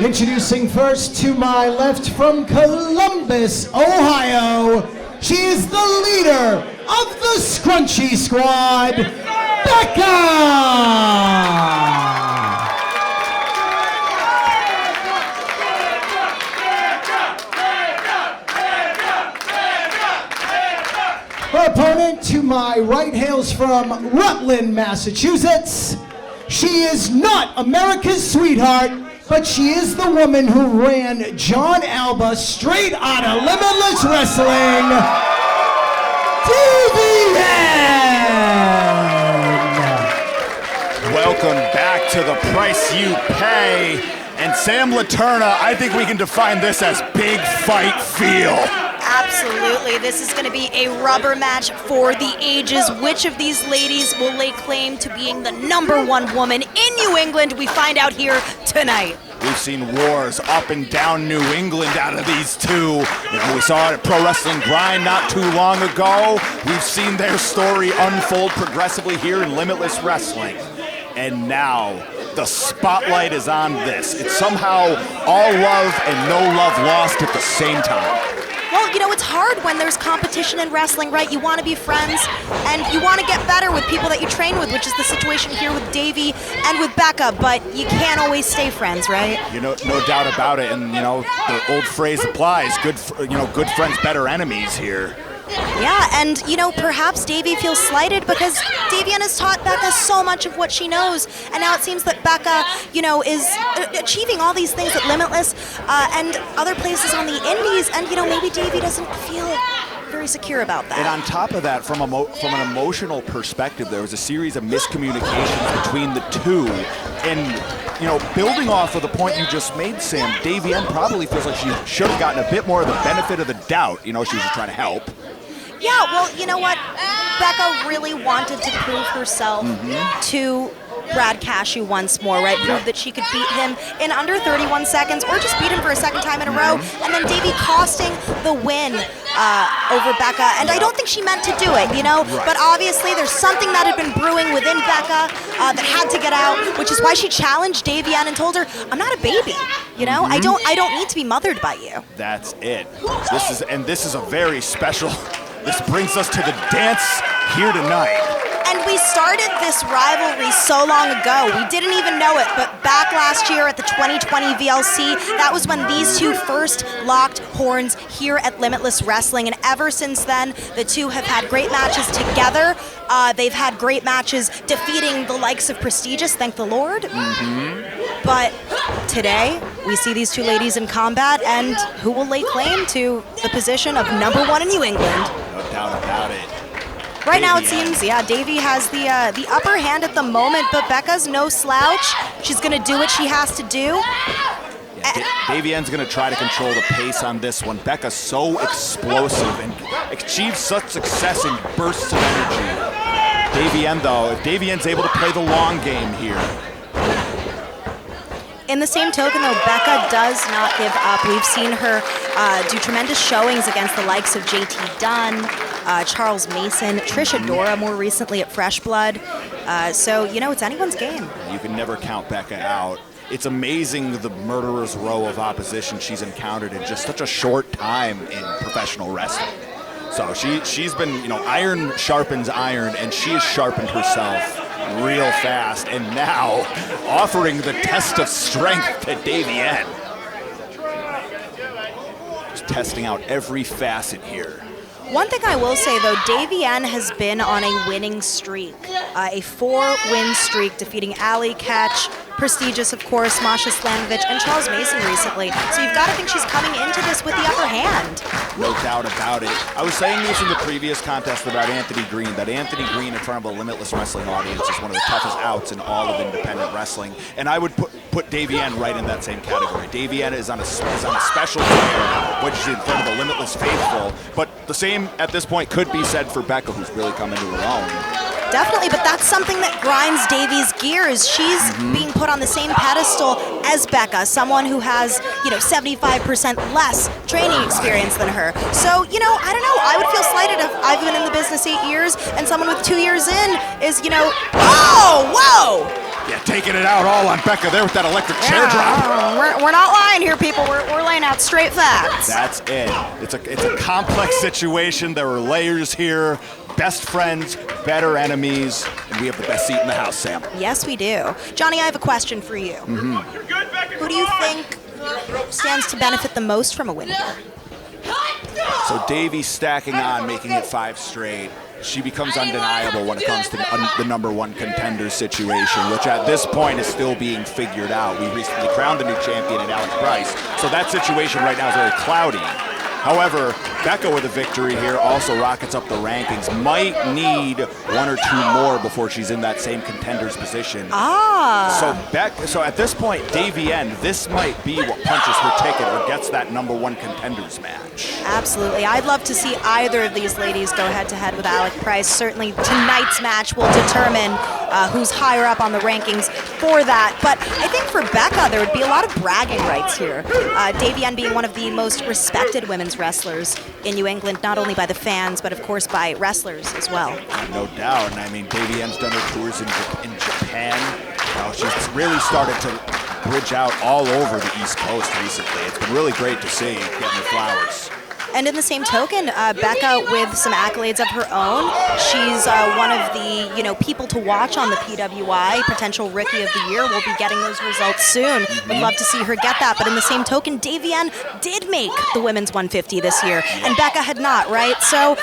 Introducing first to my left from Columbus, Ohio, she is the leader of the Scrunchy Squad, Becca! Her opponent to my right hails from Rutland, Massachusetts. She is not America's sweetheart, but she is the woman who ran John Alba straight out of Limitless Wrestling, Davienne! Welcome back to The Price You Pay. And Sam Laterna, I think we can define this as big fight feel. Absolutely. This is going to be a rubber match for the ages. Which of these ladies will lay claim to being the #1 woman in New England? We find out here tonight. We've seen wars up and down New England out of these two. We saw it at Pro Wrestling Grind not too long ago. We've seen their story unfold progressively here in Limitless Wrestling. And now, the spotlight is on this. It's somehow all love and no love lost at the same time. Well, it's hard when there's competition in wrestling, right? You want to be friends, and you want to get better with people that you train with, which is the situation here with Davey and with Becca, but you can't always stay friends, right? No doubt about it, and, the old phrase applies, good friends, better enemies here. Yeah, and, perhaps Davey feels slighted because Davienne has taught Becca so much of what she knows, and now it seems that Becca, is achieving all these things at Limitless and other places on the indies, and, maybe Davey doesn't feel very secure about that. And on top of that, from an emotional perspective, there was a series of miscommunications between the two, and building off of the point you just made, Sam, Davienne probably feels like she should have gotten a bit more of the benefit of the doubt. She was just trying to help. Yeah, well, you know what? Becca really wanted to prove herself to Brad Cashew once more, right? Prove that she could beat him in under 31 seconds or just beat him for a second time in a row. And then Davey costing the win over Becca. And I don't think she meant to do it, Right. But obviously there's something that had been brewing within Becca that had to get out, which is why she challenged Davienne and told her, I'm not a baby, I don't need to be mothered by you. That's it. This is a very special. This brings us to the dance here tonight. And we started this rivalry so long ago. We didn't even know it, but back last year at the 2020 VLC, that was when these two first locked horns here at Limitless Wrestling. And ever since then, the two have had great matches together. They've had great matches defeating the likes of Prestigious, thank the Lord. But today, we see these two ladies in combat, and who will lay claim to the position of #1 in New England? No doubt about it. Right now it seems, Davey has the upper hand at the moment, but Becca's no slouch. She's going to do what she has to do. Davienne's going to try to control the pace on this one. Becca's so explosive and achieves such success in bursts of energy. Davienne, though, if Davienne's able to play the long game here. In the same token, though, Becca does not give up. We've seen her do tremendous showings against the likes of JT Dunn, Charles Mason, Trisha Dora more recently at Fresh Blood. So, it's anyone's game. You can never count Becca out. It's amazing the murderer's row of opposition she's encountered in just such a short time in professional wrestling. So she's been, iron sharpens iron, and she has sharpened herself real fast, and now offering the test of strength to Davienne. Just testing out every facet here. One thing I will say, though, Davienne has been on a winning streak, a 4-win streak, defeating Ali Ketch, Prestigious, of course, Masha Slamovich, and Charles Mason recently. So you've got to think she's coming into this with the upper hand. No doubt about it. I was saying this in the previous contest about Anthony Green, that Anthony Green in front of a Limitless Wrestling audience is one of the toughest outs in all of independent wrestling, and I would put Davienne right in that same category. Davienne is on a special tier, which is in front of the Limitless faithful, but the same at this point could be said for Becca, who's really come into her own. Definitely, but that's something that grinds Davey's gears. She's being put on the same pedestal as Becca, someone who has, 75% less training experience than her. So, I don't know. I would feel slighted if I've been in the business 8 years and someone with 2 years in is, oh, whoa! Yeah, taking it out all on Becca there with that electric chair drop. We're not lying here, people. We're laying out straight facts. That's it. It's a complex situation. There are layers here. Best friends, better enemies, and we have the best seat in the house, Sam. Yes, we do. Johnny, I have a question for you. Who do you think stands to benefit the most from a win here? So Davey stacking on, making it 5 straight. She becomes undeniable when it comes to the number 1 contender situation, which at this point is still being figured out. We recently crowned the new champion in Alex Price, so that situation right now is very cloudy. However, Becca with a victory here also rockets up the rankings. Might need 1 or 2 more before she's in that same contender's position. So at this point, Davienne, this might be what punches her ticket or gets that number 1 contenders match. Absolutely. I'd love to see either of these ladies go head-to-head with Alex Price. Certainly tonight's match will determine who's higher up on the rankings for that. But I think for Becca, there would be a lot of bragging rights here. Davienne being one of the most respected women's wrestlers in New England, not only by the fans, but of course by wrestlers as well. No doubt. And I mean, Davienne's done her tours in Japan. She's really started to bridge out all over the East Coast recently. It's been really great to see getting the flowers. And in the same token, Becca with some accolades of her own. She's one of the people to watch on the PWI, potential Rookie of the Year. We'll be getting those results soon. Would love to see her get that. But in the same token, Davienne did make the women's 150 this year, and Becca had not, right? So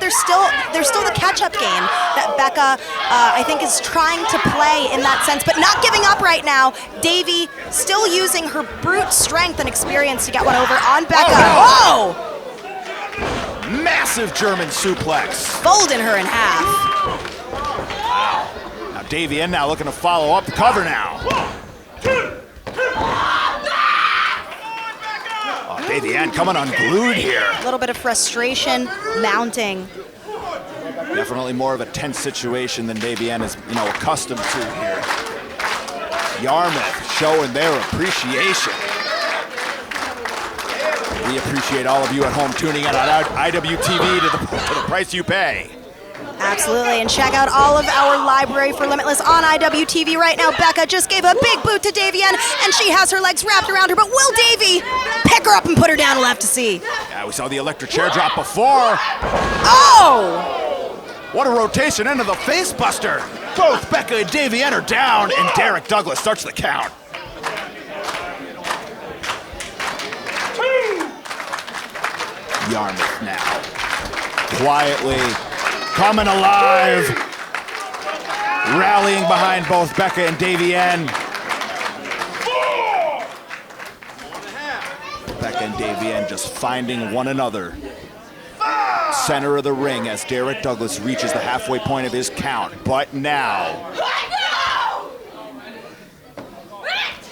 there's still the catch-up game that Becca I think is trying to play in that sense, but not giving up right now. Davy still using her brute strength and experience to get one over on Becca. Oh! Massive German suplex. Folding her in half. Wow. Now Davienne now looking to follow up the cover now. Oh, Davienne coming unglued here. A little bit of frustration mounting. Definitely more of a tense situation than Davienne is, accustomed to here. Yarmouth showing their appreciation. We appreciate all of you at home tuning in on IWTV to the price you pay. Absolutely, and check out all of our library for Limitless on IWTV right now. Becca just gave a big boot to Davienne, and she has her legs wrapped around her, but will Davy pick her up and put her down? We'll have to see. Yeah, we saw the electric chair drop before. Oh! What a rotation into the face buster. Both Becca and Davienne are down, and Derek Douglas starts the count. Yarmouth now, quietly coming alive, rallying behind both Becca and Davienne. Becca and Davienne just finding one another. Center of the ring as Derek Douglas reaches the halfway point of his count, but now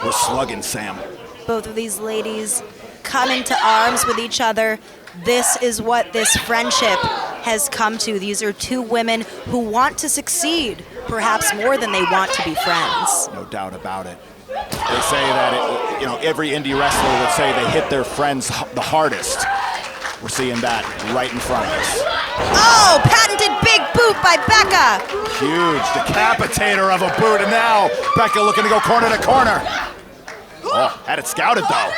we're slugging, Sam. Both of these ladies come into arms with each other. This is what this friendship has come to. These are 2 women who want to succeed, perhaps more than they want to be friends. No doubt about it. They say that every indie wrestler would say they hit their friends the hardest. We're seeing that right in front of us. Oh, patented big boot by Becca. Huge decapitator of a boot, and now Becca looking to go corner to corner. Oh, had it scouted though.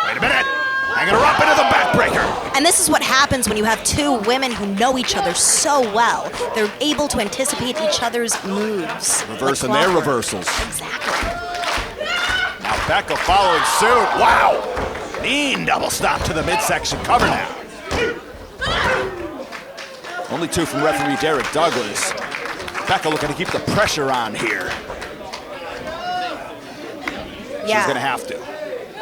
Wait a minute. Hanging her up into the backbreaker. And this is what happens when you have 2 women who know each other so well. They're able to anticipate each other's moves. Reversing their reversals. Exactly. Now Becca following suit. Wow. Mean double stop to the midsection cover now. Only 2 from referee Derek Douglas. Becca looking to keep the pressure on here. Yeah. She's going to have to.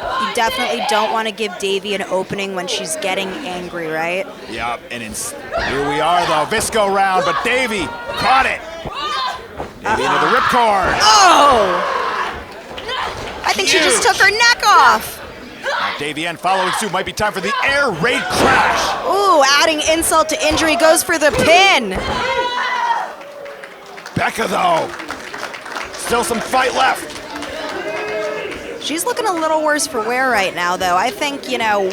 You definitely don't want to give Davy an opening when she's getting angry, right? Yep, and here we are though, Visco round, but Davy caught it. Davy into the ripcord. Oh! I think she just took her neck off. Now Davienne following suit, might be time for the air raid crash. Ooh, adding insult to injury, goes for the pin. Becca though, still some fight left. She's looking a little worse for wear right now, though. I think,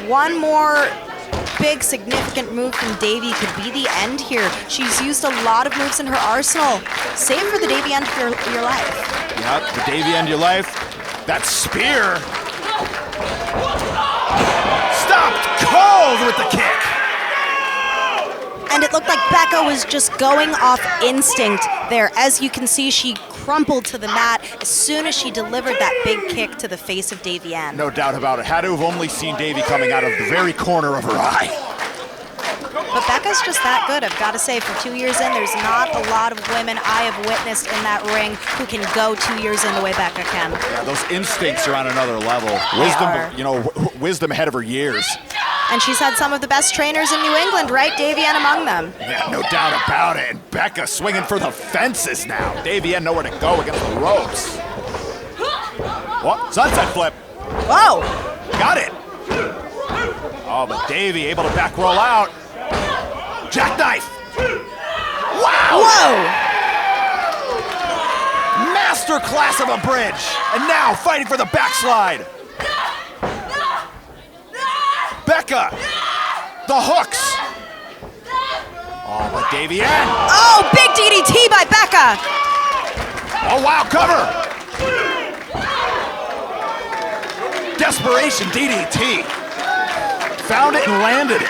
one more big, significant move from Davy could be the end here. She's used a lot of moves in her arsenal. Save for the Davy end of your life. Yep, the Davy end of your life. That spear. Stopped cold with the kick. And it looked like Becca was just going off instinct there. As you can see, she crumpled to the mat as soon as she delivered that big kick to the face of Davienne. No doubt about it. Had to have only seen Davy coming out of the very corner of her eye. But Becca's just that good, I've got to say. For 2 years in, there's not a lot of women I have witnessed in that ring who can go 2 years in the way Becca can. Yeah, those instincts are on another level. Wisdom ahead of her years. And she's had some of the best trainers in New England, right? Davienne among them. Yeah, no doubt about it. And Becca swinging for the fences now. Davienne nowhere to go against the ropes. What? Sunset flip. Whoa! Got it. Oh, but Davy able to back roll out. Jackknife. Wow! Whoa! Master class of a bridge. And now fighting for the backslide. Becca, the hooks. Oh, but Davienne. Oh, big DDT by Becca. Oh, wow, cover. Desperation DDT. Found it and landed it.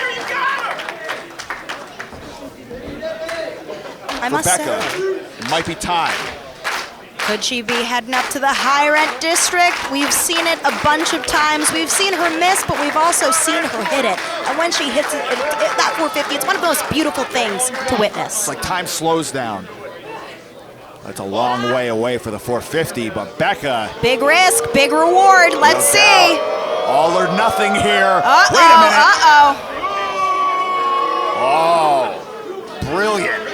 I must Becca, say, it might be time. could she be heading up to the high rent district? We've seen it a bunch of times. We've seen her miss, but we've also seen her hit it. And when she hits it, that 450, it's one of the most beautiful things to witness. It's like time slows down. That's a long way away for the 450, but Becca. Big risk, big reward. Let's see. All or nothing here. Uh-oh, Wait a minute. uh-oh. Oh, brilliant.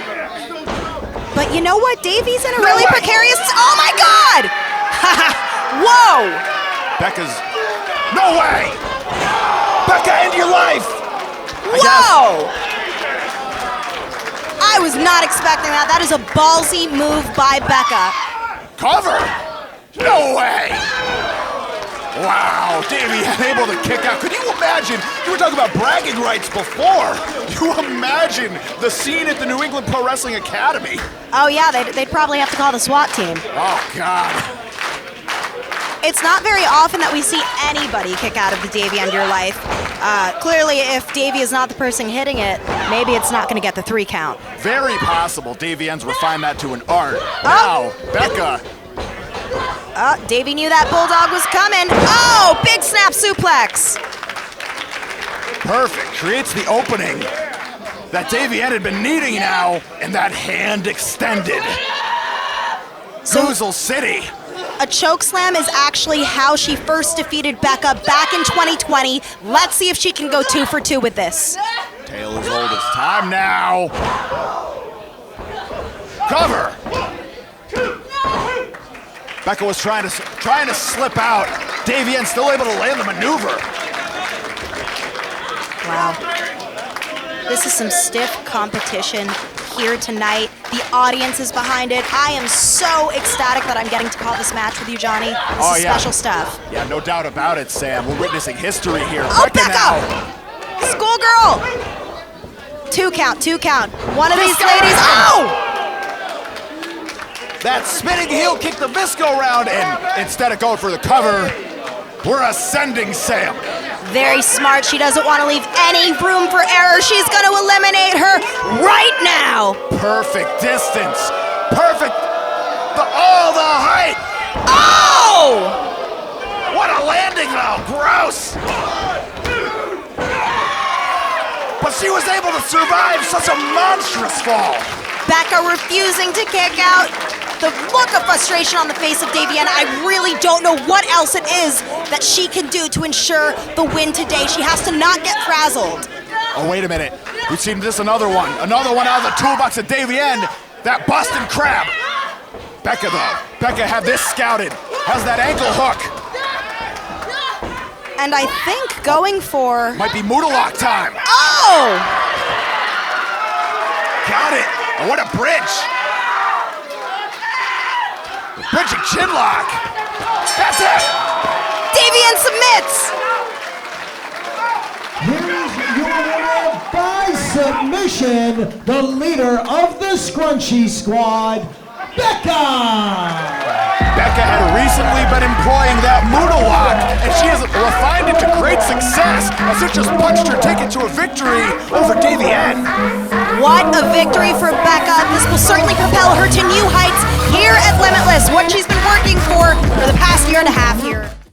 But you know what? Davy's in a really precarious... Oh, my God! Whoa! Becca's... No way! Becca, end your life! Whoa! I was not expecting that. That is a ballsy move by Becca. Cover! No way! Wow, Davy able to kick out. Could you imagine? You were talking about bragging rights before. You imagine the scene at the New England Pro Wrestling Academy. Oh, yeah, they'd probably have to call the SWAT team. Oh, God. It's not very often that we see anybody kick out of the Davy end your life. Clearly, if Davy is not the person hitting it, maybe it's not going to get the 3 count. Very possible. Davienne's refined that to an art. Now, Becca. Davy knew that Bulldog was coming. Oh, big snap suplex. Perfect. Creates the opening that Davienne had been needing now, and that hand extended. Goozle City. A choke slam is actually how she first defeated Becca back in 2020. Let's see if she can go 2 for 2 with this. Tale as old as time now. Cover. Becca was trying to slip out. Davienne still able to land the maneuver. Wow. This is some stiff competition here tonight. The audience is behind it. I am so ecstatic that I'm getting to call this match with you, Johnny. This is special stuff. Yeah, no doubt about it, Sam. We're witnessing history here. Oh, Becca now. Schoolgirl! 2 count, 2 count. One of these ladies. Oh! That spinning heel kick the Visco round, and instead of going for the cover, we're ascending Sam. Very smart. She doesn't want to leave any room for error. She's going to eliminate her right now. Perfect distance. Perfect. The height. Oh! What a landing, though. Gross. But she was able to survive such a monstrous fall. Becca refusing to kick out. The look of frustration on the face of Davienne. I really don't know what else it is that she can do to ensure the win today. She has to not get frazzled. Oh, wait a minute. We've seen this another one. Another one out of the toolbox of Davienne. That Boston Crab. Becca, though. Becca had this scouted. Has that ankle hook. And I think going for... Might be Moodalock time. Oh! Got it. Oh, what a bridge. Bridging chinlock. That's it. Davienne submits. Here's your winner submission, the leader of the Scrunchy Squad, Becca! Becca had recently been employing that Moodle lock, and she has refined it to great success as it just punched her ticket to a victory over Davienne. What a victory for Becca. This will certainly propel her to new heights here at Limitless, what she's been working for the past year and a half here.